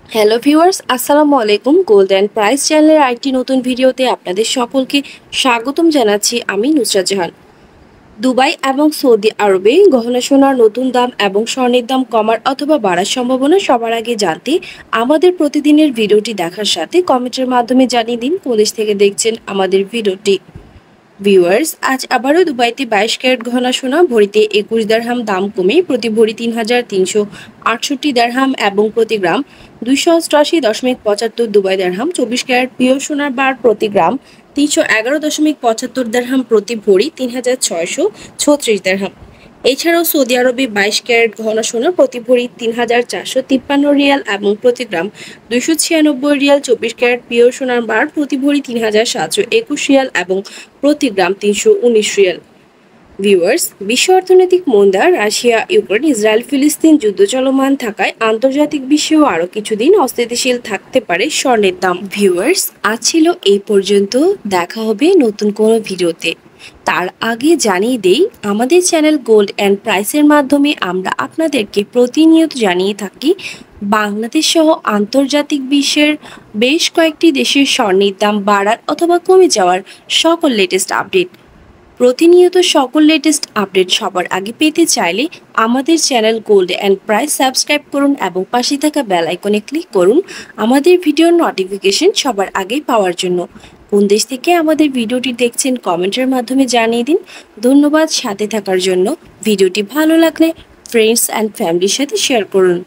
Hello viewers, আসসালামু আলাইকুম। Gold and price চ্যানেলের আরেকটি নতুন ভিডিওতে আপনাদের সকলকে স্বাগতম জানাচ্ছি। আমি নুসরাত জাহান। দুবাই এবং সৌদি আরবে গহনা সোনার নতুন দাম এবং স্বর্ণের দাম কমার অথবা বাড়ার সম্ভাবনা সবার আগে জানতে আমাদের প্রতিদিনের ভিডিওটি দেখার সাথে কমেন্টের মাধ্যমে জানিয়ে দিন কোন দেশ থেকে দেখছেন আমাদের ভিডিওটি। ভিউয়ার্স, আজ আবারও দুবাইতে 22 ক্যারেট গহনা সোনা ভরিতে 21 দিরহাম দাম কমে প্রতি ভরি 3,368 দিরহাম এবং প্রতি গ্রাম 288.75 দুবাই দিরহাম। 24 ক্যারেট পিওর সোনার বার প্রতি গ্রাম 311.75 দিরহাম, প্রতি ভরি 3,636 দিরহাম। এছাড়াও সৌদি আরবে 22 ক্যারেট গহনা সোনা প্রতি ভরি 3,453 রিয়াল এবং প্রতি গ্রাম 296 রিয়াল। 24 ক্যারেট পিওর সোনার বার প্রতি ভরি 3,721 রিয়াল এবং প্রতি গ্রাম 319 রিয়াল। ভিউয়ার্স, বিশ্ব অর্থনৈতিক মন্দা, রাশিয়া ইউক্রেন ইসরায়েল ফিলিস্তিন যুদ্ধ চলমান থাকায় আন্তর্জাতিক বিশ্বেও আরও কিছুদিন অস্থিতিশীল থাকতে পারে স্বর্ণের দাম। ভিউয়ার্স, আজ ছিল এই পর্যন্ত। দেখা হবে নতুন কোনো ভিডিওতে। তার আগে জানিয়ে দেই, আমাদের চ্যানেল গোল্ড অ্যান্ড প্রাইসের মাধ্যমে আমরা আপনাদেরকে প্রতিনিয়ত জানিয়ে থাকি বাংলাদেশ সহ আন্তর্জাতিক বিশ্বের বেশ কয়েকটি দেশের স্বর্ণের দাম বাড়ার অথবা কমে যাওয়ার সকল লেটেস্ট আপডেট। প্রতিনিয়ত সকল লেটেস্ট আপডেট সবার আগে পেতে চাইলে আমাদের channel gold and price subscribe করুন এবং পাশে থাকা বেল আইকনে ক্লিক করুন আমাদের ভিডিওর নোটিফিকেশন সবার আগে পাওয়ার জন্য। কোন দেশ থেকে আমাদের ভিডিওটি দেখছেন কমেন্টের মাধ্যমে জানিয়ে দিন। ধন্যবাদ সাথে থাকার জন্য। ভিডিওটি ভালো লাগলে ফ্রেন্ডস অ্যান্ড ফ্যামিলির সাথে শেয়ার করুন।